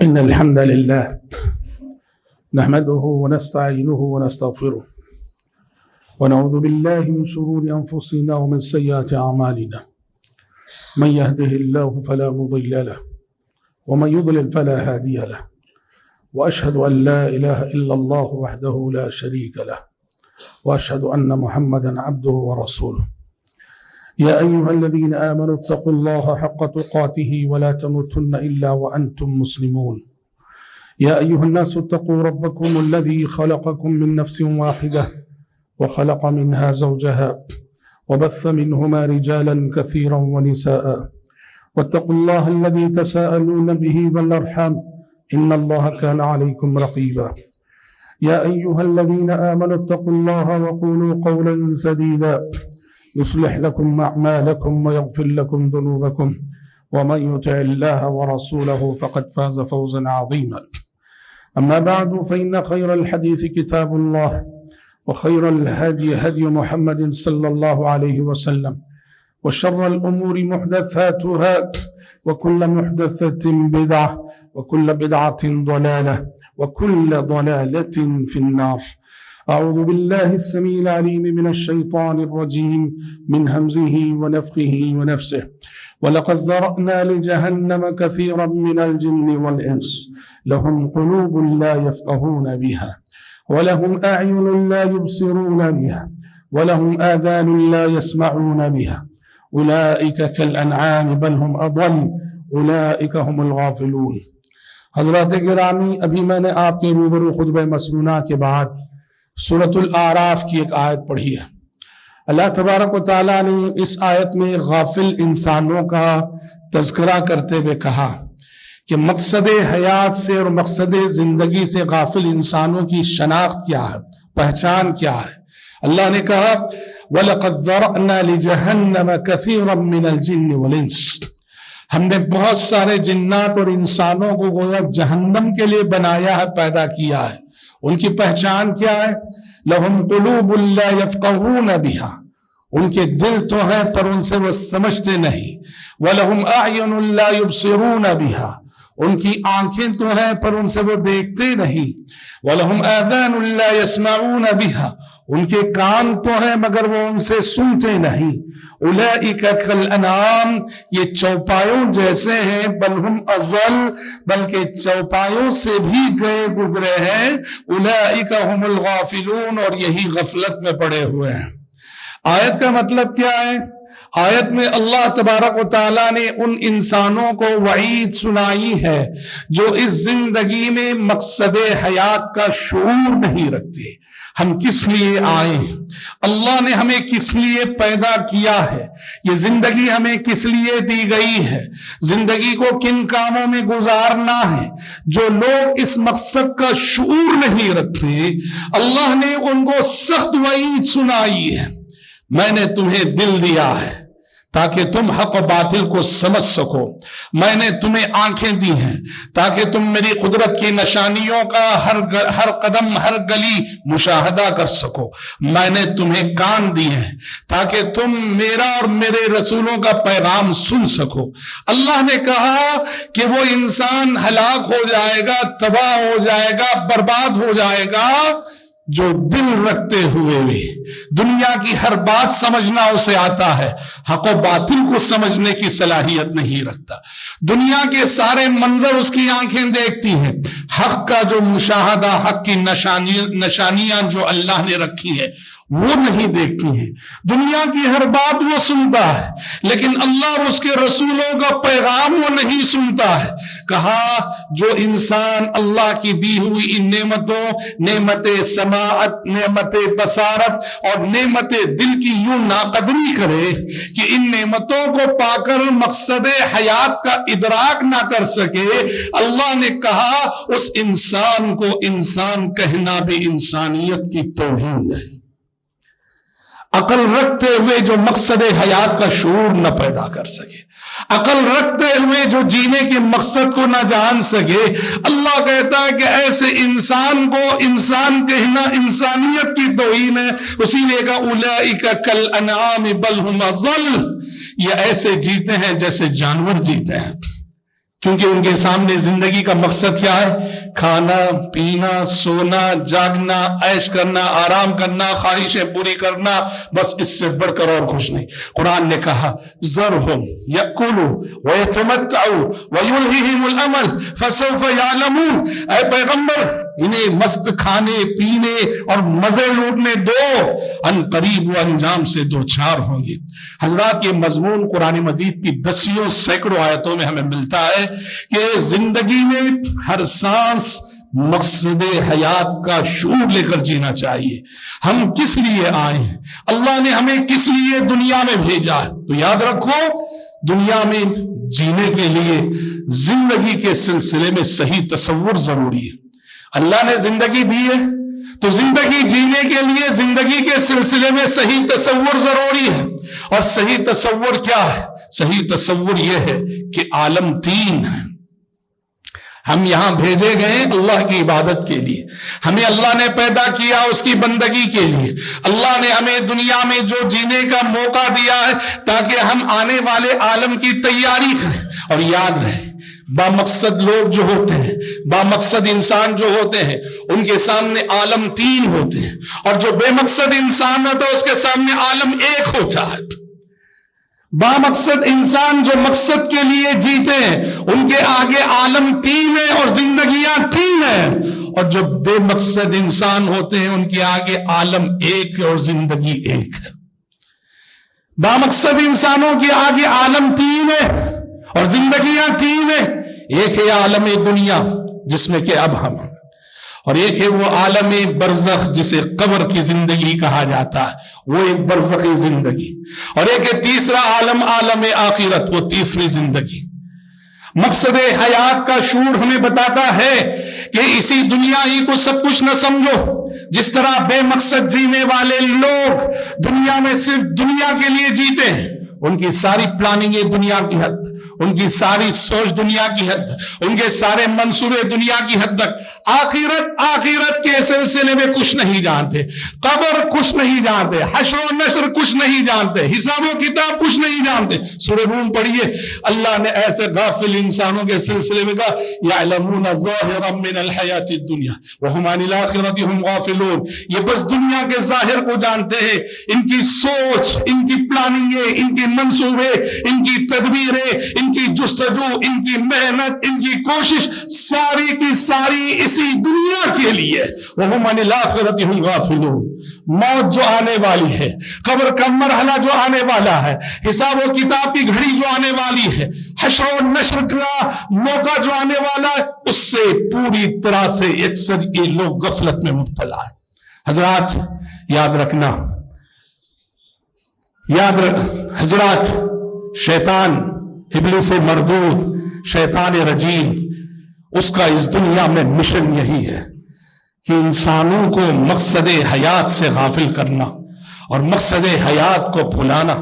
إن الحمد لله نحمده ونستعينه ونستغفره ونعوذ بالله من شرور أنفسنا ومن سيئات أعمالنا من يهده الله فلا مضل له ومن يضلل فلا هادي له وأشهد أن لا إله إلا الله وحده لا شريك له وأشهد أن محمدا عبده ورسوله يا أيها الذين آمنوا اتقوا الله حق تقاته ولا تموتن إلا وأنتم مسلمون يا أيها الناس اتقوا ربكم الذي خلقكم من نفس واحدة وخلق منها زوجها وبث منهما رجالا كثيرا ونساء واتقوا الله الذي تساءلون به والأرحام إن الله كان عليكم رقيبا يا أيها الذين آمنوا اتقوا الله وقولوا قولا سديدا يصلح لكم أعمالكم ويغفر لكم ذنوبكم ومن يطع الله ورسوله فقد فاز فوزا عظيما أما بعد فإن خير الحديث كتاب الله وخير الهدي هدي محمد صلى الله عليه وسلم وشر الأمور محدثاتها وكل محدثة بدعة وكل بدعة ضلالة وكل ضلالة في النار. أعوذ بالله السميع العليم من الشيطان الرجيم من همزه ونفخه ونفسه ولقد ذرأنا لجهنم كثيرا من الجن والإنس لهم قلوب لا يفقهون بها ولهم أعين لا يبصرون بها ولهم آذان لا يسمعون بها أولئك كالأنعام بل هم أضل أولئك هم الغافلون. حضرات گرامی، ابھی میں نے آپ کے روبرو خطبہ مسنونہ کے بعد سورۃ الاعراف کی ایک آیت پڑھی ہے. اللہ تبارک و تعالیٰ نے اس آیت میں غافل انسانوں کا تذکرہ کرتے ہوئے کہا کہ مقصد حیات سے اور مقصد زندگی سے غافل انسانوں کی شناخت کیا ہے، پہچان کیا ہے. اللہ نے کہا وَلَقَدْ ذَرَأْنَا لِجَهَنَّمَ كَثِيرًا مِنَ الْجِنِّ وَالْإِنسِ، ہم نے بہت سارے جنات اور انسانوں کو گویا جہنم کے لیے بنایا ہے، پیدا کیا ہے. ان کی پہچان کیا ہے؟ لَهُمْ قُلُوبٌ لَا يَفْقَهُونَ بِهَا، ان کے دل تو ہیں پر ان سے وہ سمجھتے نہیں. وَلَهُمْ أَعْيُنٌ لَا يُبْصِرُونَ بِهَا، ان کی آنکھیں تو ہیں پر ان سے وہ دیکھتے نہیں. وَلَهُمْ آذَانٌ لَا يَسْمَعُونَ بِهَا، ان کے کان تو ہیں مگر وہ ان سے سنتے نہیں. أُولَئِكَ كَالْأَنْعَامِ، یہ چوپایوں جیسے ہیں. بل ہم اضل، بلکہ چوپایوں سے بھی گئے گزرے ہیں. أُولَئِكَ هُمُ الْغَافِلُونَ، اور یہی غفلت میں پڑے ہوئے ہیں. آیت کا مطلب کیا ہے؟ آیت میں اللہ تبارک و تعالیٰ نے ان انسانوں کو وعید سنائی ہے جو اس زندگی میں مقصد حیات کا شعور نہیں رکھتے. ہم کس لیے آئے ہیں، اللہ نے ہمیں کس لیے پیدا کیا ہے، یہ زندگی ہمیں کس لیے دی گئی ہے، زندگی کو کن کاموں میں گزارنا ہے. جو لوگ اس مقصد کا شعور نہیں رکھتے، اللہ نے ان کو سخت وعید سنائی ہے. میں نے تمہیں دل دیا ہے تاکہ تم حق و باطل کو سمجھ سکو. میں نے تمہیں آنکھیں دی ہیں تاکہ تم میری قدرت کی نشانیوں کا ہر قدم ہر گلی مشاہدہ کر سکو. میں نے تمہیں کان دی ہیں تاکہ تم میرا اور میرے رسولوں کا پیغام سن سکو. اللہ نے کہا کہ وہ انسان ہلاک ہو جائے گا، تباہ ہو جائے گا، برباد ہو جائے گا جو دل رکھتے ہوئے بھی دنیا کی ہر بات سمجھنا اسے آتا ہے، حق و باطل کو سمجھنے کی صلاحیت نہیں رکھتا. دنیا کے سارے منظر اس کی آنکھیں دیکھتی ہیں، حق کا جو مشاہدہ، حق کی نشانیاں جو اللہ نے رکھی ہے وہ نہیں دیکھتی ہیں. دنیا کی ہر بات وہ سنتا ہے لیکن اللہ اور اس کے رسولوں کا پیغام وہ نہیں سنتا ہے. کہا جو انسان اللہ کی دی ہوئی ان نعمتوں، نعمت سماعت، نعمت بصارت اور نعمت دل کی یوں ناقدری کرے کہ ان نعمتوں کو پا کر مقصد حیات کا ادراک نہ کر سکے، اللہ نے کہا اس انسان کو انسان کہنا بھی انسانیت کی توہین ہے. عقل رکھتے ہوئے جو مقصد حیات کا شعور نہ پیدا کر سکے، عقل رکھتے ہوئے جو جینے کے مقصد کو نہ جان سکے، اللہ کہتا ہے کہ ایسے انسان کو انسان کہنا انسانیت کی توہین ہے. اسی لیے کہا اولئک کالانعام بل هم اضل، یہ ایسے جیتے ہیں جیسے جانور جیتے ہیں. کیونکہ ان کے سامنے زندگی کا مقصد کیا ہے؟ کھانا پینا سونا جاگنا عیش کرنا آرام کرنا خواہشیں پوری کرنا، بس اس سے بڑھ کر اور کچھ نہیں۔ قرآن نے کہا ذرہم یأکلوا ویتمتعوا ویلہہم الامل فسوف یعلمون، اے پیغمبر انہیں مست کھانے پینے اور مزے لوٹنے دو، ان قریب وہ انجام سے دوچار ہوں گے۔ حضرات یہ مضمون قرآن مجید کی دسیوں سینکڑوں آیتوں میں ہمیں ملتا ہے کہ زندگی میں ہر سانس مقصد حیات کا شعور لے کر جینا چاہیے۔ ہم کس لیے آئے ہیں، اللہ نے ہمیں کس لیے دنیا میں بھیجا ہے، تو یاد رکھو دنیا میں جینے کے لیے زندگی کے سلسلے میں صحیح تصور ضروری ہے۔ اللہ نے زندگی دی ہے تو زندگی جینے کے لیے زندگی کے سلسلے میں صحیح تصور ضروری ہے۔ اور صحیح تصور کیا ہے؟ صحیح تصور یہ ہے کہ عالم تین ہے، ہم یہاں بھیجے گئے اللہ کی عبادت کے لیے، ہمیں اللہ نے پیدا کیا اس کی بندگی کے لیے، اللہ نے ہمیں دنیا میں جو جینے کا موقع دیا ہے تاکہ ہم آنے والے عالم کی تیاری کریں۔ اور یاد رہے بامقصد لوگ جو ہوتے ہیں، بامقصد انسان جو ہوتے ہیں، ان کے سامنے عالم تین ہوتے ہیں، اور جو بے مقصد انسان ہوتا ہے اس کے سامنے عالم ایک ہوتا ہے۔ بامقصد انسان جو مقصد کے لیے جیتے ہیں ان کے آگے عالم تین ہے اور زندگیاں تین ہیں، اور جو بے مقصد انسان ہوتے ہیں ان کے آگے عالم ایک ہے اور زندگی ایک ہے۔ بامقصد انسانوں کے آگے عالم تین ہے اور زندگیاں تین ہیں، ایک ہے عالم دنیا جس میں کہ اب ہم، اور ایک ہے وہ عالم برزخ جسے قبر کی زندگی کہا جاتا ہے، وہ ایک برزخی زندگی، اور ایک ہے تیسرا عالم، عالم آخرت، وہ تیسری زندگی۔ مقصد حیات کا شعور ہمیں بتاتا ہے کہ اسی دنیا ہی کو سب کچھ نہ سمجھو۔ جس طرح بے مقصد جینے والے لوگ دنیا میں صرف دنیا کے لیے جیتے ہیں، ان کی ساری پلاننگیں دنیا کی حد، ان کی ساری سوچ دنیا کی حد، ان کے سارے منصوبے دنیا کی حد تک، آخرت کے سلسلے میں کچھ نہیں جانتے، قبر کچھ نہیں جانتے، حشر و نشر کچھ نہیں جانتے، حساب و کتاب کچھ نہیں جانتے۔ سورہ روم پڑھیے، اللہ نے ایسے غافل انسانوں کے سلسلے میں کہا یعلمون ظاہرا من الحیات الدنیا وہم عن الآخرۃ ہم غافلون، یہ بس دنیا کے ظاہر کو جانتے ہیں، ان کی سوچ، ان کی پلاننگیں، ان کی منصوبے، ان کی تدبیریں، ان کی جستجو، ان کی محنت، ان کی کوشش ساری کی ساری اسی دنیا کے لیے۔ وہم عن الآخرۃ ہم غافلون، موت جو آنے والی ہے، قبر کا مرحلہ جو آنے والا ہے، حساب و کتاب کی گھڑی جو آنے والی ہے، حشر و نشر کا موقع جو آنے والا ہے، اس سے پوری طرح سے اکثر یہ لوگ غفلت میں مبتلا ہے۔ حضرات یاد رکھنا، حضرات شیطان ابلیس مردود، شیطان رجیم، اس کا اس دنیا میں مشن یہی ہے کہ انسانوں کو مقصد حیات سے غافل کرنا اور مقصد حیات کو بھلانا۔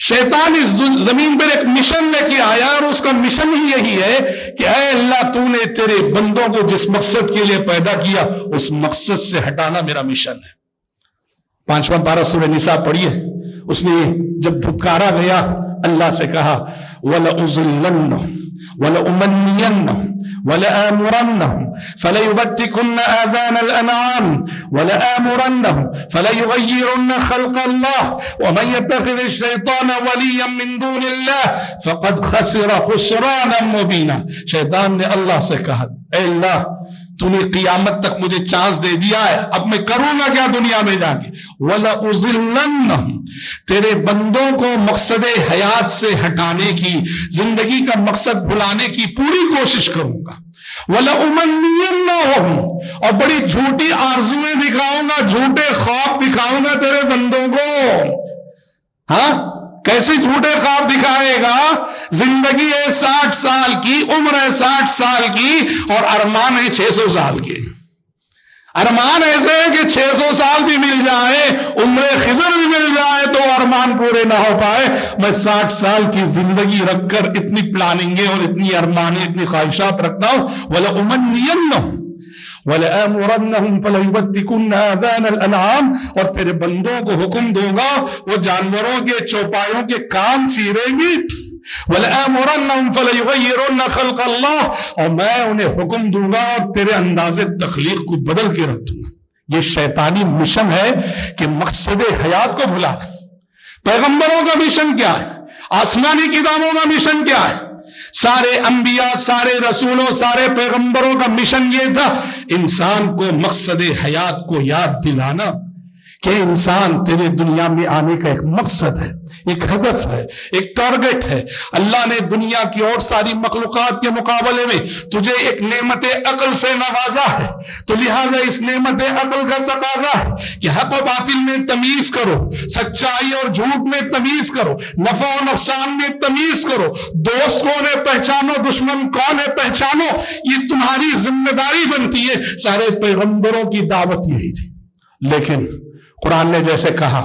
شیطان اس زمین پر ایک مشن لے کے آیا اور اس کا مشن ہی یہی ہے کہ اے اللہ تو نے تیرے بندوں کو جس مقصد کے لیے پیدا کیا اس مقصد سے ہٹانا میرا مشن ہے۔ 5واں پارہ سورہ نساء پڑھیے، اس نے جب دھکارا گیا اللہ سے کہا وَلَأُضِلَّنَّهُمْ وَلَأُمَنِّيَنَّهُمْ وَلَآمُرَنَّهُمْ فَلَيُبَتِّكُنَّ آذَانَ الْأَنْعَامِ وَلَآمُرَنَّهُمْ فَلَيُغَيِّرُنَّ خَلْقَ اللَّهِ وَمَنْ يَتَّخِذِ الشَّيْطَانَ وَلِيًّا مِّن دُونِ اللَّهِ فَقَدْ خَسِرَ خُسْرَانًا مُّبِينًا۔ شیطان نے اللہ سے کہا اے اللہ تو نے قیامت تک مجھے چانس دے دیا ہے، اب میں کروں گا کیا دنیا میں جا کے؟ وَلَأُضِلَّنَّهُمْ، تیرے بندوں کو مقصد حیات سے ہٹانے کی، زندگی کا مقصد بھلانے کی پوری کوشش کروں گا۔ وَلَأُمَنِّيَنَّهُمْ، اور بڑی جھوٹی آرزویں دکھاؤں گا، جھوٹے خواب دکھاؤں گا تیرے بندوں کو۔ ہاں کیسے جھوٹے خواب دکھائے گا؟ زندگی ہے 60 سال کی، عمر ہے 60 سال کی، اور ارمان ہے 600 سال کے۔ ارمان ایسے ہے کہ 600 سال بھی مل جائے، عمر خضر بھی مل جائے تو ارمان پورے نہ ہو پائے۔ میں 60 سال کی زندگی رکھ کر اتنی پلاننگیں اور اتنی ارمانیں، اتنی خواہشات رکھتا ہوں۔ وَلَأُمَنِّيَنَّهُمْ وَلَآمُرَنَّهُمْ فَلَيُبَتِّكُنَّ آذَانَ الْأَنْعَامِ، اور تیرے بندوں کو حکم دوں گا وہ جانوروں کے چوپایوں کے کان چیریں گی، وَلَآمُرَنَّهُمْ فَلَيُغَيِّرُنَّ خَلْقَ اللَّهِ، اور میں انہیں حکم دوں گا اور تیرے انداز تخلیق کو بدل کے رکھ دوں گا۔ یہ شیطانی مشن ہے کہ مقصد حیات کو بھلانا۔ پیغمبروں کا مشن کیا ہے؟ آسمانی کتابوں کا مشن کیا ہے؟ سارے انبیاء، سارے رسولوں، سارے پیغمبروں کا مشن یہ تھا انسان کو مقصد حیات کو یاد دلانا کہ انسان تیرے دنیا میں آنے کا ایک مقصد ہے، ایک ہدف ہے، ایک ٹارگٹ ہے۔ اللہ نے دنیا کی اور ساری مخلوقات کے مقابلے میں تجھے ایک نعمت عقل سے نوازا ہے، تو لہٰذا اس نعمت عقل کا تقاضا ہے کہ حق و باطل میں تمیز کرو، سچائی اور جھوٹ میں تمیز کرو، نفع و نقصان میں تمیز کرو، دوست کون ہے پہچانو، دشمن کون ہے پہچانو۔ یہ تمہاری ذمہ داری بنتی ہے۔ سارے پیغمبروں کی دعوت یہی تھی، لیکن قرآن نے جیسے کہا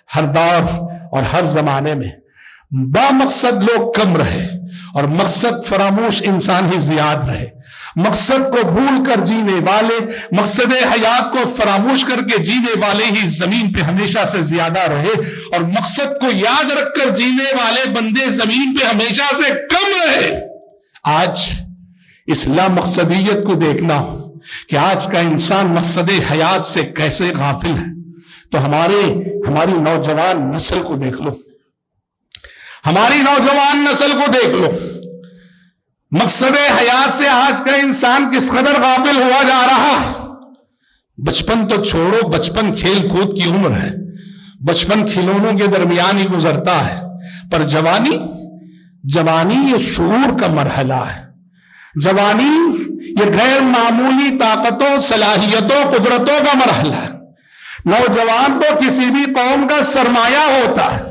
ہر دور اور ہر زمانے میں با مقصد لوگ کم رہے اور مقصد فراموش انسان ہی زیاد رہے۔ مقصد کو بھول کر جینے والے، مقصد حیات کو فراموش کر کے جینے والے ہی زمین پہ ہمیشہ سے زیادہ رہے، اور مقصد کو یاد رکھ کر جینے والے بندے زمین پہ ہمیشہ سے کم رہے۔ آج اس لا مقصدیت کو دیکھنا کہ آج کا انسان مقصد حیات سے کیسے غافل ہے، تو ہماری نوجوان نسل کو دیکھ لو، ہماری نوجوان نسل کو دیکھ لو۔ مقصد حیات سے آج کا انسان کس قدر غافل ہوا جا رہا ہے۔ بچپن تو چھوڑو، بچپن کھیل کود کی عمر ہے، بچپن کھلونوں کے درمیان ہی گزرتا ہے، پر جوانی یہ شعور کا مرحلہ ہے۔ جوانی یہ غیر معمولی طاقتوں، صلاحیتوں، قدرتوں کا مرحلہ ہے۔ نوجوان تو کسی بھی قوم کا سرمایہ ہوتا ہے،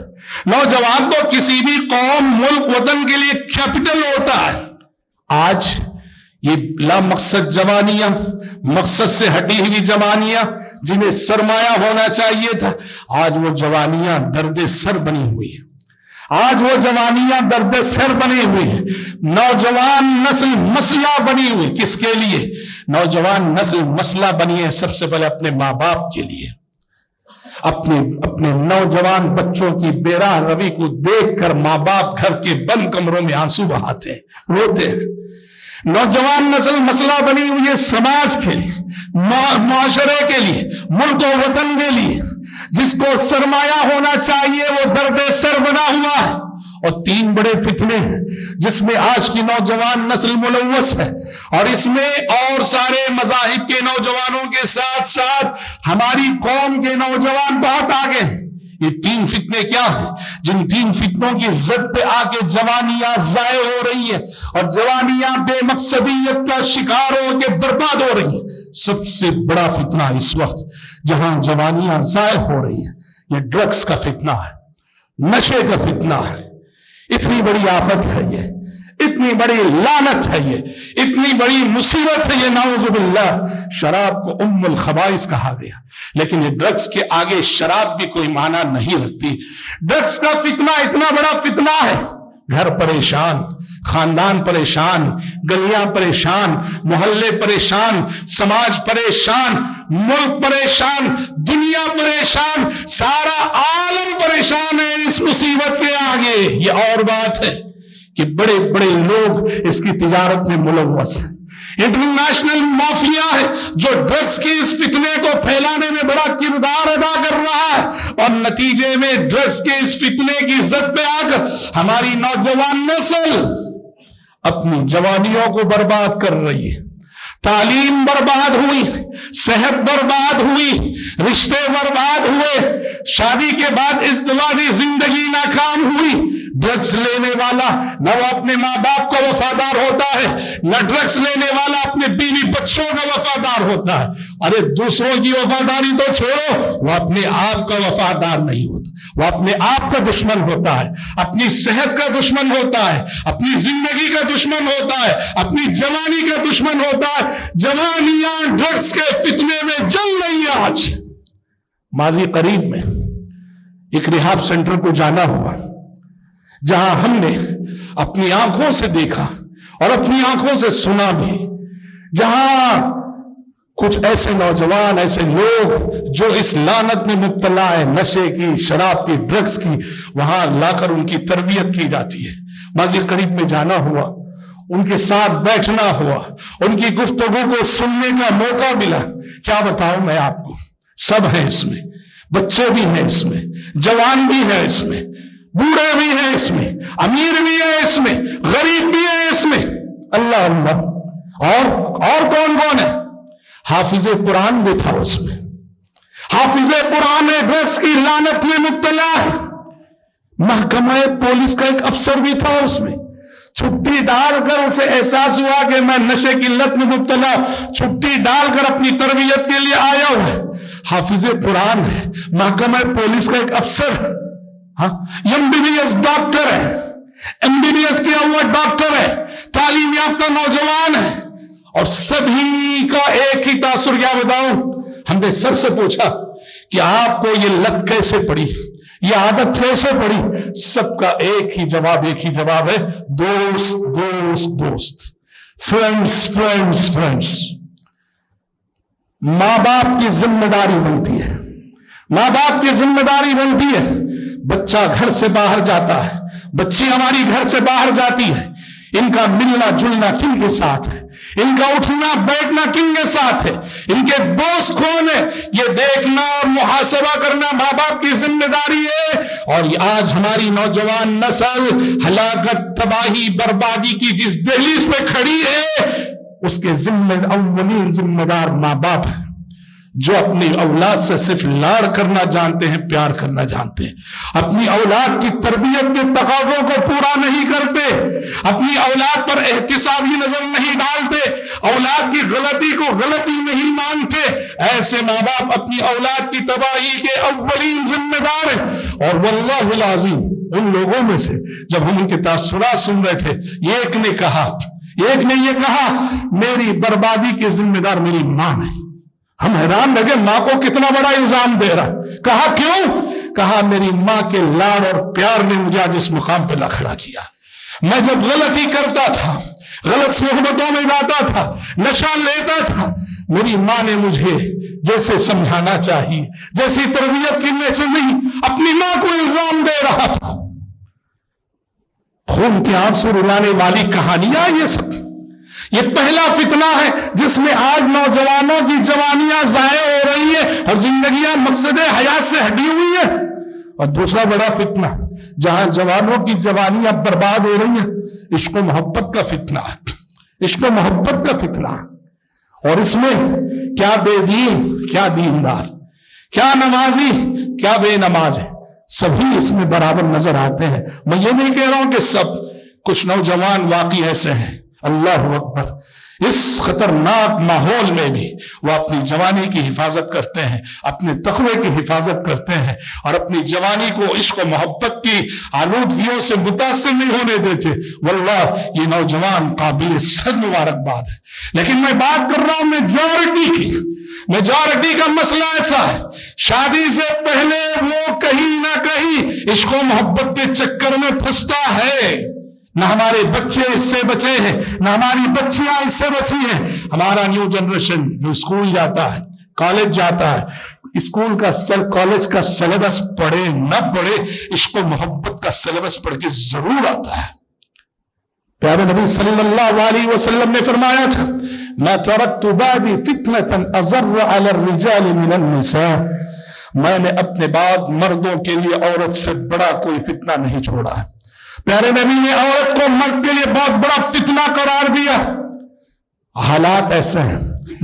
نوجوان تو کسی بھی قوم، ملک، وطن کے لیے کیپٹل ہوتا ہے۔ آج یہ لا مقصد جوانیاں، مقصد سے ہٹی ہوئی جوانیاں جنہیں سرمایہ ہونا چاہیے تھا، آج وہ جوانیاں درد سر بنی ہوئی ہیں۔ آج وہ جوانیاں درد سر بنی ہوئی ہیں۔ نوجوان نسل مسئلہ بنی ہوئی، کس کے لیے؟ نوجوان نسل مسئلہ بنی ہے سب سے پہلے اپنے ماں باپ کے لیے۔ اپنے نوجوان بچوں کی بے راہ روی کو دیکھ کر ماں باپ گھر کے بند کمروں میں آنسو بہاتے ہیں، روتے ہیں۔ نوجوان نسل مسئلہ بنی ہوئی ہے سماج کے لیے، معاشرے کے لیے، ملک و وطن کے لیے۔ جس کو سرمایہ ہونا چاہیے وہ درد سر بنا ہوا ہے۔ اور تین بڑے فتنے ہیں جس میں آج کی نوجوان نسل ملوث ہے، اور اس میں اور سارے مذاہب کے نوجوانوں کے ساتھ ساتھ ہماری قوم کے نوجوان بہت آگے ہیں۔ یہ تین فتنے کیا ہیں؟ جن تین فتنوں کی زد پہ آ کے جوانیاں ضائع ہو رہی ہیں، اور جوانیاں بے مقصدیت کا شکار ہو کے برباد ہو رہی ہیں۔ سب سے بڑا فتنہ اس وقت جہاں جوانیاں ضائع ہو رہی ہیں، یہ ڈرگز کا فتنہ ہے، نشے کا فتنہ ہے۔ اتنی بڑی آفت ہے یہ، اتنی بڑی لعنت ہے یہ، اتنی بڑی مصیبت ہے یہ، نعوذ باللہ۔ شراب کو ام الخبائث کہا گیا، لیکن یہ ڈرگز کے آگے شراب بھی کوئی معنی نہیں رکھتی۔ ڈرگز کا فتنہ اتنا بڑا فتنہ ہے، گھر پریشان، خاندان پریشان، گلیاں پریشان، محلے پریشان، سماج پریشان، ملک پریشان، دنیا پریشان، سارا عالم پریشان ہے اس مصیبت کے آگے۔ یہ اور بات ہے کہ بڑے بڑے لوگ اس کی تجارت میں ملوث ہیں۔ انٹرنیشنل مافیا ہے جو ڈرگز کی اس فتنے کو پھیلانے میں بڑا کردار ادا کر رہا ہے، اور نتیجے میں ڈرگز کے اس فتنے کی زد پہ آ کر ہماری نوجوان نسل اپنی جوانیوں کو برباد کر رہی ہے۔ تعلیم برباد ہوئی، صحت برباد ہوئی، رشتے برباد ہوئے، شادی کے بعد ازدواجی زندگی ناکام ہوئی۔ ڈرگز لینے والا نہ وہ اپنے ماں باپ کا وفادار ہوتا ہے، نہ ڈرگز لینے والا اپنے بیوی بچوں کا وفادار ہوتا ہے۔ ارے دوسروں کی وفاداری تو چھوڑو، وہ اپنے آپ کا وفادار نہیں ہوتا، وہ اپنے آپ کا دشمن ہوتا ہے، اپنی صحت کا دشمن ہوتا ہے، اپنی زندگی کا دشمن ہوتا ہے، اپنی جوانی کا دشمن ہوتا ہے۔ جوانیاں ڈرگز کے فتنے میں جل رہی ہیں۔ آج ماضی قریب میں ایک ریہاب سینٹر کو جانا ہوا، جہاں ہم نے اپنی آنکھوں سے دیکھا اور اپنی آنکھوں سے سنا بھی، جہاں کچھ ایسے نوجوان، ایسے لوگ جو اس لعنت میں مبتلا ہے، نشے کی، شراب کی، ڈرگز کی، وہاں لا کر ان کی تربیت کی جاتی ہے، ماضی قریب میں جانا ہوا، ان کے ساتھ بیٹھنا ہوا، ان کی گفتگو کو سننے کا موقع ملا. کیا بتاؤں میں آپ کو، سب ہیں اس میں، بچے بھی ہیں اس میں، جوان بھی ہیں اس میں، بوڑھے بھی ہیں اس میں، امیر بھی ہیں اس میں، غریب بھی ہیں اس میں. اللہ اللہ. اور کون کون ہے؟ حافظ قرآن بھی تھا اس میں. حافظ قرآن ڈرگس کی لعنت میں مبتلا ہے. محکمہ پولیس کا ایک افسر بھی تھا اس میں. چھٹی ڈال کر اسے احساس ہوا کہ میں نشے کی لت میں مبتلا، چھٹی ڈال کر اپنی تربیت کے لیے آیا ہوا ہے. حافظ قرآن ہے، محکمہ پولیس کا ایک افسر ہے، MBBS ڈاکٹر ہے، MBBS کیا ہوا ڈاکٹر ہے، تعلیم یافتہ نوجوان ہے. اور سبھی کا ایک ہی تاثر، کیا بتاؤں، ہم نے سب سے پوچھا کہ آپ کو یہ لت کیسے پڑی، یہ عادت کیسے پڑی؟ سب کا ایک ہی جواب ہے، دوست دوست دوست، فرینڈز فرینڈز فرینڈز. ماں باپ کی ذمہ داری بنتی ہے، ماں باپ کی ذمہ داری بنتی ہے. بچہ گھر سے باہر جاتا ہے، بچی ہماری گھر سے باہر جاتی ہے، ان کا ملنا جلنا کن کے ساتھ ہے، ان کا اٹھنا بیٹھنا کن کے ساتھ ہے، ان کے دوست کون ہے، یہ دیکھنا اور محاسبہ کرنا ماں باپ کی ذمہ داری ہے. اور آج ہماری نوجوان نسل ہلاکت، تباہی، بربادی کی جس دہلیز پہ کھڑی ہے، اس کے اولین ذمہ دار ماں باپ ہیں، جو اپنی اولاد سے صرف لاڑ کرنا جانتے ہیں، پیار کرنا جانتے ہیں، اپنی اولاد کی تربیت کے تقاضوں کو پورا نہیں کرتے، اپنی اولاد پر احتسابی نظر نہیں ڈالتے، اولاد کی غلطی کو غلطی نہیں مانتے. ایسے ماں باپ اپنی اولاد کی تباہی کے اولین ذمہ دار ہیں. اور واللہ العظیم ان لوگوں میں سے جب ہم ان کے تاثرات سن رہے تھے، ایک نے یہ کہا میری بربادی کے ذمہ دار میری ماں ہے. ہم حیران رہ گئے، ماں کو کتنا بڑا الزام دے رہا. کہا کیوں؟ کہا میری ماں کے لاڑ اور پیار نے مجھے آج اس مقام پہ لا کھڑا کیا. میں جب غلطی کرتا تھا، غلط صحبتوں میں جاتا تھا، نشہ لیتا تھا، میری ماں نے مجھے جیسے سمجھانا چاہیے، جیسی تربیت کی، میں سے نہیں، اپنی ماں کو الزام دے رہا تھا. خون کے آنسو رلانے والی کہانیاں یہ سب. یہ پہلا فتنہ ہے جس میں آج نوجوانوں کی جوانیاں ضائع ہو رہی ہیں اور زندگیاں مقصد حیات سے ہٹی ہوئی ہیں. اور دوسرا بڑا فتنہ جہاں جوانوں کی جوانیاں برباد ہو رہی ہیں، عشق و محبت کا فتنہ ہے، عشق و محبت کا فتنہ. اور اس میں کیا بے دین، کیا دیندار، کیا نمازی، کیا بے نماز ہے، سبھی اس میں برابر نظر آتے ہیں. میں یہ نہیں کہہ رہا ہوں کہ سب، کچھ نوجوان واقعی ایسے ہیں، اللہ اکبر، اس خطرناک ماحول میں بھی وہ اپنی جوانی کی حفاظت کرتے ہیں، اپنے تقوی کی حفاظت کرتے ہیں، اور اپنی جوانی کو عشق و محبت کی آلودگیوں سے متاثر نہیں ہونے دیتے. واللہ یہ نوجوان قابل صد مبارکباد ہے. لیکن میں بات کر رہا ہوں میجورٹی کی. میجورٹی کا مسئلہ ایسا ہے، شادی سے پہلے وہ کہیں نہ کہیں عشق و محبت کے چکر میں پھنستا ہے. نہ ہمارے بچے اس سے بچے ہیں، نہ ہماری بچیاں اس سے بچی ہیں. ہمارا نیو جنریشن جو اسکول جاتا ہے، کالج جاتا ہے، اسکول کا کالج کا سلیبس پڑھے نہ پڑھے، عشق و محبت کا سلیبس پڑھ کے ضرور آتا ہے. پیارے نبی صلی اللہ علیہ وسلم نے فرمایا تھا، میں ترکت بعدی فتنة اضر علی الرجال من النساء، میں نے اپنے بعد مردوں کے لیے عورت سے بڑا کوئی فتنہ نہیں چھوڑا. پیارے نبی نے عورت کو مرد کے لیے بہت بڑا فتنہ قرار دیا. حالات ایسے ہیں،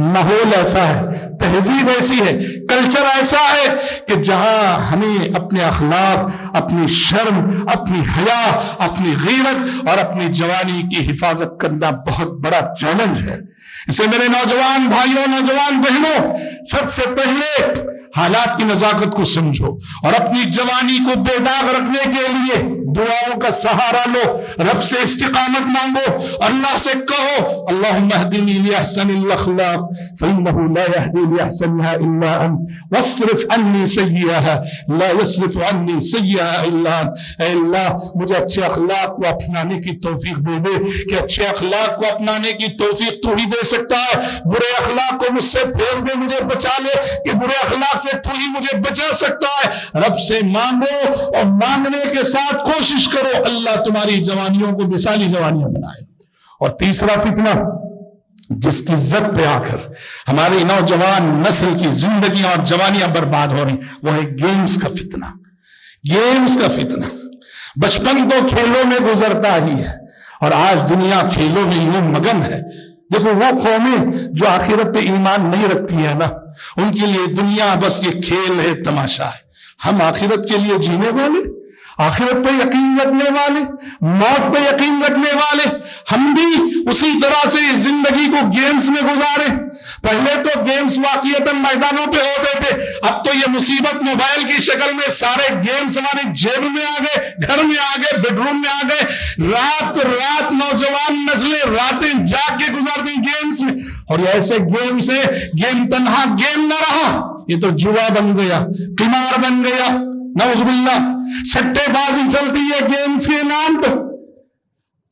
ماحول ایسا ہے، تہذیب ایسی ہے، کلچر ایسا ہے کہ جہاں ہمیں اپنے اخلاق، اپنی شرم، اپنی حیا، اپنی غیرت اور اپنی جوانی کی حفاظت کرنا بہت بڑا چیلنج ہے. اسے میرے نوجوان بھائیوں، نوجوان بہنوں، سب سے پہلے حالات کی نزاکت کو سمجھو اور اپنی جوانی کو بے داغ رکھنے کے لیے دعاؤں کا سہارا لو، رب سے استقامت مانگو، اللہ سے کہو اللہم اہدنی لأحسن الاخلاق فإنہ لا یہدی لأحسنها الا انت واصرف عنی سیئها لا یصرف عنی سیئها الا انت. اے اللہ مجھے اچھے اخلاق کو اپنانے کی توفیق دے دے، کہ اچھے اخلاق کو اپنانے کی توفیق تو ہی دے سکتا ہے. برے اخلاق کو مجھ سے پھیر دے، مجھے بچا لے، کہ برے اخلاق سے تو ہی مجھے بچا سکتا ہے. رب سے مانگو اور مانگنے کے ساتھ کوئی کوشش کرو اللہ تمہاری جوانیوں کو مثالی جوانیاں بنائے۔ اور تیسرا فتنہ جس کی زد پہ آ کر ہماری نوجوان نسل کی زندگیاں اور جوانیاں برباد ہو رہی، وہ ہے گیمز کا فتنہ۔ گیمز کا فتنہ، بچپن تو کھیلوں میں گزرتا ہی ہے، اور آج دنیا کھیلوں میں یوں مگن ہے۔ دیکھو وہ قومیں جو آخرت پہ ایمان نہیں رکھتی ہے نا، ان کے لیے دنیا بس یہ کھیل ہے، تماشا ہے۔ ہم آخرت کے لیے جینے والے، آخرت پہ یقین رکھنے والے، موت پہ یقین رکھنے والے، ہم بھی اسی طرح سے اس زندگی کو گیمز میں گزارے۔ پہلے تو گیمز واقعیتاً میدانوں پہ ہوتے تھے، اب تو یہ مصیبت موبائل کی شکل میں سارے گیمز ہماری جیب میں آ گئے، گھر میں آ گئے، بیڈ روم میں آ گئے۔ رات رات نوجوان نسلیں راتیں جاگ کے گزارتی گیمز میں، اور یہ ایسے گیمز ہیں، گیم تنہا گیم نہ رہا، یہ تو جوا بن گیا، قمار بن گیا، نعوذ باللہ، سٹے بازی چلتی ہے گیمز کے نام پر۔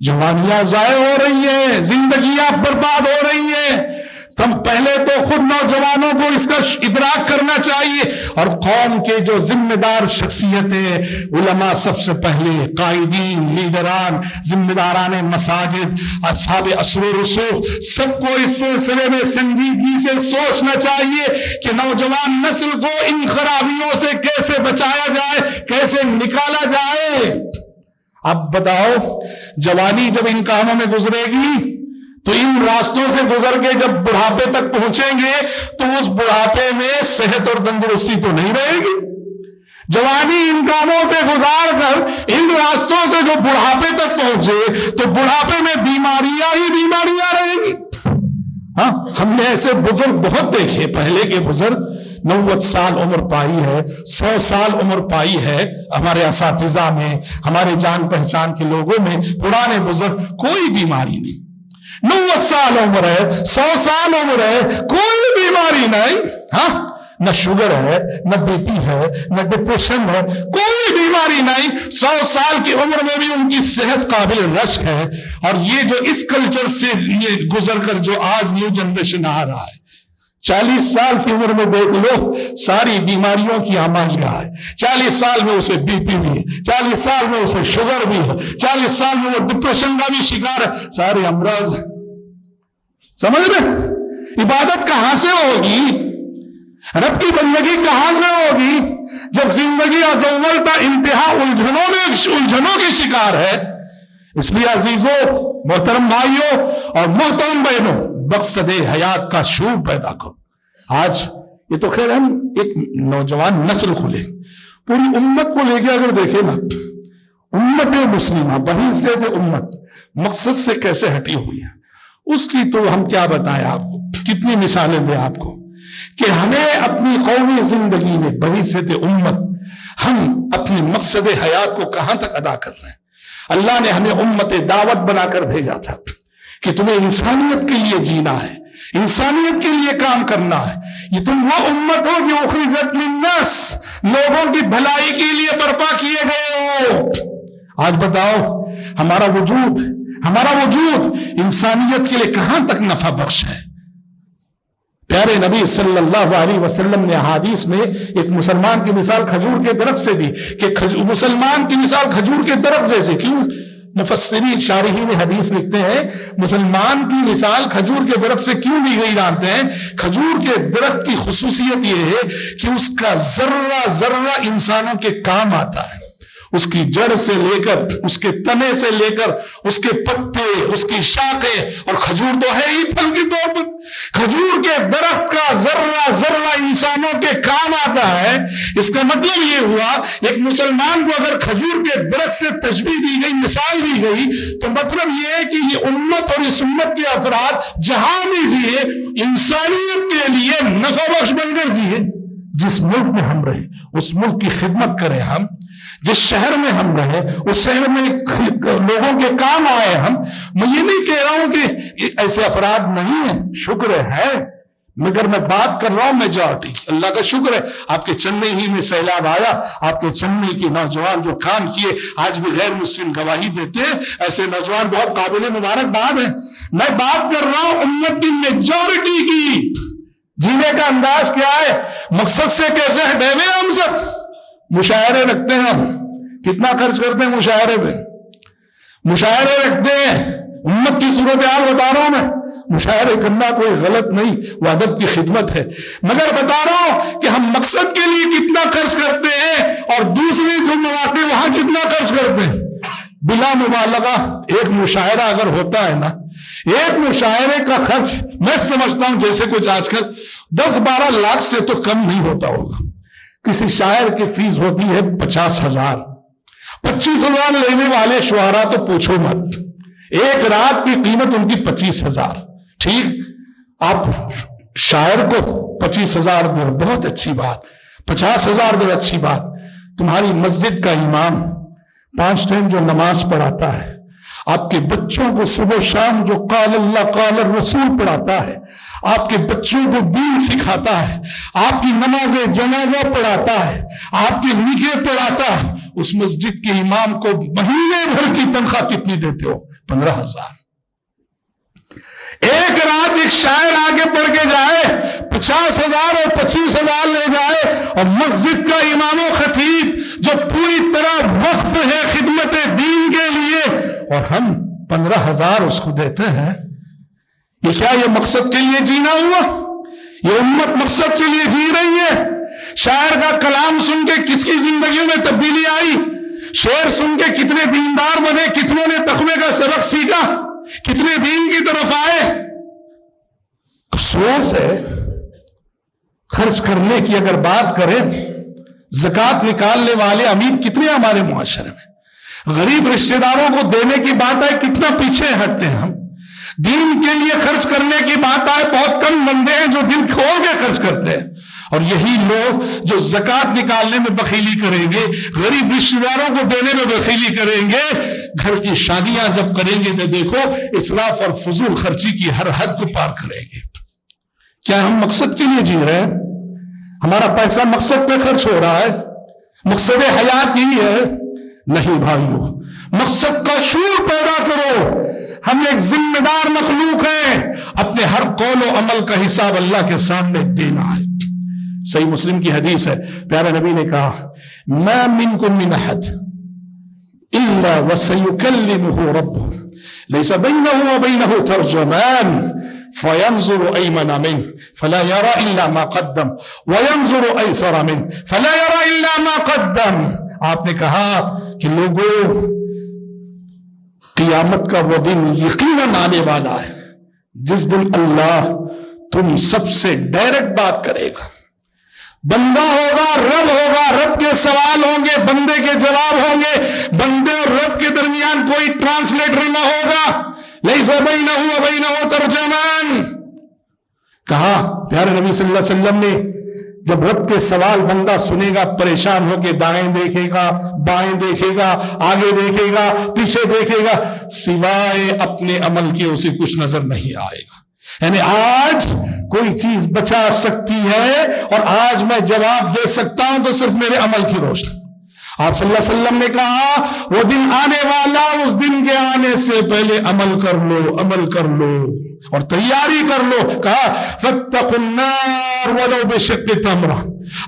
جوانیاں ضائع ہو رہی ہیں، زندگیاں برباد ہو رہی ہیں۔ تم پہلے تو خود نوجوانوں کو اس کا ادراک کرنا چاہیے، اور قوم کے جو ذمہ دار شخصیتیں، علماء سب سے پہلے، قائدین، لیڈران، ذمہ داران مساجد، اصحاب اثر و رسوخ، سب کو اس سلسلے میں سنجیدگی سے سوچنا چاہیے کہ نوجوان نسل کو ان خرابیوں سے کیسے بچایا جائے، کیسے نکالا جائے۔ اب بتاؤ، جوانی جب ان کاموں میں گزرے گی تو ان راستوں سے گزر کے جب بڑھاپے تک پہنچیں گے تو اس بڑھاپے میں صحت اور تندرستی تو نہیں رہے گی۔ جوانی ان کاموں سے گزار کر ان راستوں سے جو بڑھاپے تک پہنچے تو بڑھاپے میں بیماریاں ہی بیماریاں رہیں گی۔ ہاں، ہم نے ایسے بزرگ بہت دیکھے، پہلے کے بزرگ 90 سال عمر پائی ہے، 100 سال عمر پائی ہے، ہمارے اساتذہ میں، ہمارے جان پہچان کے لوگوں میں، پرانے بزرگ، کوئی بیماری نہیں۔ 90 سال عمر ہے، 100 سال عمر ہے، کوئی بیماری نہیں۔ ہاں، نہ شوگر ہے، نہ بی پی ہے، نہ ڈپریشن ہے، کوئی بیماری نہیں۔ 100 سال کی عمر میں بھی ان کی صحت قابل رشک ہے۔ اور یہ جو اس کلچر سے یہ گزر کر جو آج نیو جنریشن آ رہا ہے، 40 سال کی عمر میں دیکھ لو ساری بیماریوں کی آماجگاہ ہے۔ 40 سال میں اسے بی پی بھی ہے، 40 سال میں اسے شوگر بھی ہے، 40 سال میں وہ ڈپریشن کا بھی شکار ہے، سارے امراض ہیں۔ سمجھ رہے؟ عبادت کہاں سے ہوگی؟ رب کی بندگی کہاں سے ہوگی جب زندگی از اول تا انتہا الجھنوں کے شکار ہے؟ اس لیے عزیزوں، محترم بھائیوں اور محترم بہنوں، مقصد حیات کا شعور پیدا کرو۔ آج یہ تو خیر ہم ایک نوجوان نسل کو لیں، پوری امت کو لے کے اگر دیکھیں نا، امت مسلمہ بحیثیت امت مقصد سے کیسے ہٹی ہوئی ہے، اس کی تو ہم کیا بتائیں آپ کو، کتنی مثالیں دیں آپ کو کہ ہمیں اپنی قومی زندگی میں بحیثیت امت ہم اپنی مقصد حیات کو کہاں تک ادا کر رہے ہیں۔ اللہ نے ہمیں امت دعوت بنا کر بھیجا تھا کہ تمہیں انسانیت کے لیے جینا ہے، انسانیت کے لیے کام کرنا ہے۔ یہ تم وہ امت ہو کہ اخرجت للناس، لوگوں کی بھلائی کے لیے برپا کیے گئے ہو۔ آج بتاؤ ہمارا وجود انسانیت کے لیے کہاں تک نفع بخش ہے؟ پیارے نبی صلی اللہ علیہ وسلم نے حدیث میں ایک مسلمان کی مثال کھجور کے درخت سے دی کہ مسلمان کی مثال کھجور کے درخت جیسے۔ کیوں؟ مفسرین شارحین حدیث لکھتے ہیں مسلمان کی مثال کھجور کے درخت سے کیوں دی گئی جانتے ہیں؟ کھجور کے درخت کی خصوصیت یہ ہے کہ اس کا ذرہ ذرہ انسانوں کے کام آتا ہے، اس کی جڑ سے لے کر، اس کے تنے سے لے کر، اس کے پتے، اس کی شاخیں، اور کھجور تو ہے ہی پھل کی طور پر۔ کھجور کے درخت کا ذرہ ذرہ انسانوں کے کام آتا ہے۔ اس کا مطلب یہ ہوا ایک مسلمان کو اگر کھجور کے درخت سے تشبیہ دی گئی، مثال دی گئی، تو مطلب یہ ہے کہ یہ امت اور اس امت کے افراد جہاں بھی جیے انسانیت کے لیے نفع بخش بن کر جیے۔ جس ملک میں ہم رہے اس ملک کی خدمت کریں ہم، جس شہر میں ہم رہے اس شہر میں لوگوں کے کام آئے ہم۔ میں یہ نہیں کہہ رہا ہوں کہ ایسے افراد نہیں ہیں، شکر ہے، مگر میں بات کر رہا ہوں میجارٹی کی۔ اللہ کا شکر ہے آپ کے چنئی ہی میں سیلاب آیا، آپ کے چنئی کے نوجوان جو کام کیے آج بھی غیر مسلم گواہی دیتے ہیں، ایسے نوجوان بہت قابل مبارکباد ہیں۔ میں بات کر رہا ہوں امت کی میجارٹی کی۔ جینے کا انداز کیا ہے؟ مقصد سے کیسے ہٹے ہوئے ہم سب؟ مشاعرے رکھتے ہیں ہم، کتنا خرچ کرتے ہیں مشاعرے پہ؟ مشاعرے رکھتے ہیں، امت کی صورتحال بتا رہا ہوں میں، مشاعرے کرنا کوئی غلط نہیں، وہ ادب کی خدمت ہے، مگر بتا رہا ہوں کہ ہم مقصد کے لیے کتنا خرچ کرتے ہیں اور دوسرے جو مواقع وہاں کتنا خرچ کرتے ہیں۔ بلا مبالغہ ایک مشاعرہ اگر ہوتا ہے نا، ایک مشاعرے کا خرچ میں سمجھتا ہوں جیسے کچھ آج کل 10-12 لاکھ سے تو کم نہیں ہوتا ہوگا۔ کسی شاعر کی فیس ہوتی ہے 50,000، 25,000 لینے والے شعراء تو پوچھو مت، ایک رات کی قیمت ان کی 25,000۔ ٹھیک، آپ شاعر کو 25,000 دے، بہت اچھی بات، 50,000 دے، اچھی بات۔ تمہاری مسجد کا امام 5 ٹائم جو نماز پڑھاتا ہے، آپ کے بچوں کو صبح و شام جو قال اللہ قال الرسول پڑھاتا ہے، آپ کے بچوں کو دین سکھاتا ہے، آپ کی نماز جنازہ پڑھاتا ہے، آپ کے نکاح پڑھاتا ہے، اس مسجد کے امام کو مہینے بھر کی تنخواہ کتنی دیتے ہو؟ 15,000۔ ایک رات ایک شاعر آگے پڑھ کے جائے 50,000 اور 25,000 لے جائے، اور مسجد کا امام و خطیب جو پوری طرح وقف ہے خدمت دین کے لیے، اور ہم 15,000 اس کو دیتے ہیں۔ یہ کیا یہ مقصد کے لیے جینا ہوا؟ یہ امت مقصد کے لیے جی رہی ہے؟ شاعر کا کلام سن کے کس کی زندگیوں میں تبدیلی آئی؟ شعر سن کے کتنے دیندار بنے، کتنوں نے تقوی کا سبق سیکھا، کتنے دین کی طرف آئے؟ افسوس ہے، خرچ کرنے کی اگر بات کریں، زکوٰۃ نکالنے والے امیر کتنے ہمارے معاشرے میں، غریب رشتہ داروں کو دینے کی بات آئے کتنا پیچھے ہٹتے ہیں ہم، دین کے لیے خرچ کرنے کی بات آئے بہت کم بندے ہیں جو دل کھول کے خرچ کرتے ہیں، اور یہی لوگ جو زکوٰۃ نکالنے میں بخیلی کریں گے، غریب رشتہ داروں کو دینے میں بخیلی کریں گے، گھر کی شادیاں جب کریں گے تو دیکھو اسراف اور فضول خرچی کی ہر حد کو پار کریں گے۔ کیا ہم مقصد کے لیے جی رہے ہیں؟ ہمارا پیسہ مقصد پہ خرچ ہو رہا ہے؟ مقصد حیات یہی ہے؟ نہیں بھائیو، مقصد کا شعور پیدا کرو۔ ہم ایک ذمہ دار مخلوق ہیں، اپنے ہر قول و عمل کا حساب اللہ کے سامنے دینا ہے۔ صحیح مسلم کی حدیث ہے، پیارے نبی نے کہا ما منکم من احد الا وسيكلمه ربه ليس بينه وبينه ترجمان فينظر ايمن منه فلا يرى الا ما قدم وينظر ايسر منه فلا يرى الا ما قدم۔ آپ نے کہا کہ لوگوں، قیامت کا وہ دن یقیناً آنے والا ہے جس دن اللہ تم سب سے ڈائریکٹ بات کرے گا۔ بندہ ہوگا، رب کے سوال ہوں گے، بندے کے جواب ہوں گے، بندے اور رب کے درمیان کوئی ٹرانسلیٹر نہ ہوگا۔ لیس بینہ و بینہ ترجمان۔ کہا پیارے نبی صلی اللہ علیہ وسلم نے جب رب کے سوال بندہ سنے گا، پریشان ہو کے دائیں دیکھے گا، بائیں دیکھے گا، آگے دیکھے گا، پیچھے دیکھے گا، سوائے اپنے عمل کے اسے کچھ نظر نہیں آئے گا۔ یعنی آج کوئی چیز بچا سکتی ہے اور آج میں جواب دے سکتا ہوں تو صرف میرے عمل کی روشنی۔ آپ صلی اللہ علیہ وسلم نے کہا وہ دن آنے والا، اس دن کے آنے سے پہلے عمل کر لو اور تیاری کر لو۔ کہا فاتقوا النار ولو بشق تمرہ۔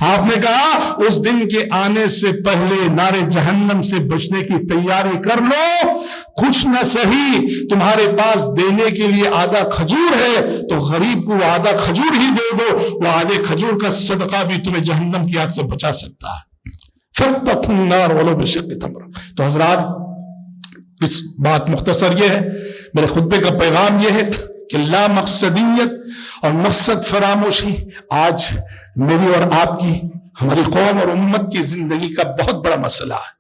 آپ نے کہا اس دن کے آنے سے پہلے نار جہنم سے بچنے کی تیاری کر لو۔ کچھ نہ صحیح تمہارے پاس دینے کے لیے آدھا کھجور ہے تو غریب کو وہ آدھا کھجور ہی دے دو، وہ آدھے کھجور کا صدقہ بھی تمہیں جہنم کی آگ سے بچا سکتا ہے۔ فاتقوا النار ولو بشق تمرہ۔ تو حضرات، اس بات مختصر یہ ہے، میرے خطبے کا پیغام یہ ہے کہ لا مقصدیت اور مقصد فراموشی آج میری اور آپ کی، ہماری قوم اور امت کی زندگی کا بہت بڑا مسئلہ ہے۔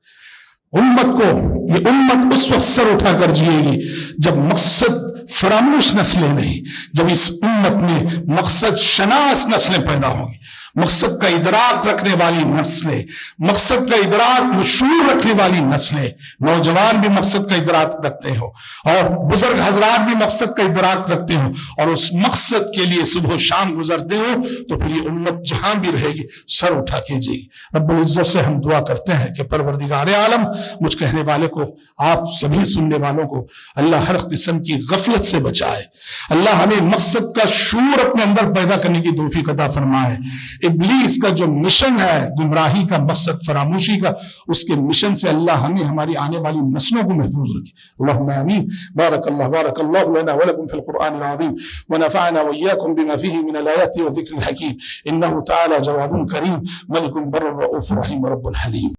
یہ امت اس وقت سر اٹھا کر جیے گی جب مقصد فراموش نسلیں نہیں، جب اس امت میں مقصد شناس نسلیں پیدا ہوں گی، مقصد کا ادراک رکھنے والی نسلیں، مقصد کا ادراک شعور رکھنے والی نسلیں، نوجوان بھی مقصد کا ادراک رکھتے ہو اور بزرگ حضرات بھی مقصد کا ادراک رکھتے ہو اور اس مقصد کے لیے صبح و شام گزرتے ہو، تو پھر یہ امت جہاں بھی رہے گی سر اٹھا کے جائے گی۔ رب العزت سے ہم دعا کرتے ہیں کہ پروردگار عالم مجھ کہنے والے کو، آپ سبھی سننے والوں کو اللہ ہر قسم کی غفلت سے بچائے، اللہ ہمیں مقصد کا شعور اپنے اندر پیدا کرنے کی توفیق عطا فرمائے۔ ابلیس کا جو مشن ہے گمراہی کا، مقصد فراموشی کا، اس کے مشن سے اللہ ہمیں ہماری آنے والی نسلوں کو محفوظ رکھے. اللہم آمین. بارک اللہ لنا ولکم فی القرآن العظیم ونفعنا وإياكم بما فيه من الآيات والذکر الحکیم. انہ تعالی جواد کریم ملک بر رؤوف رحیم رب حلیم.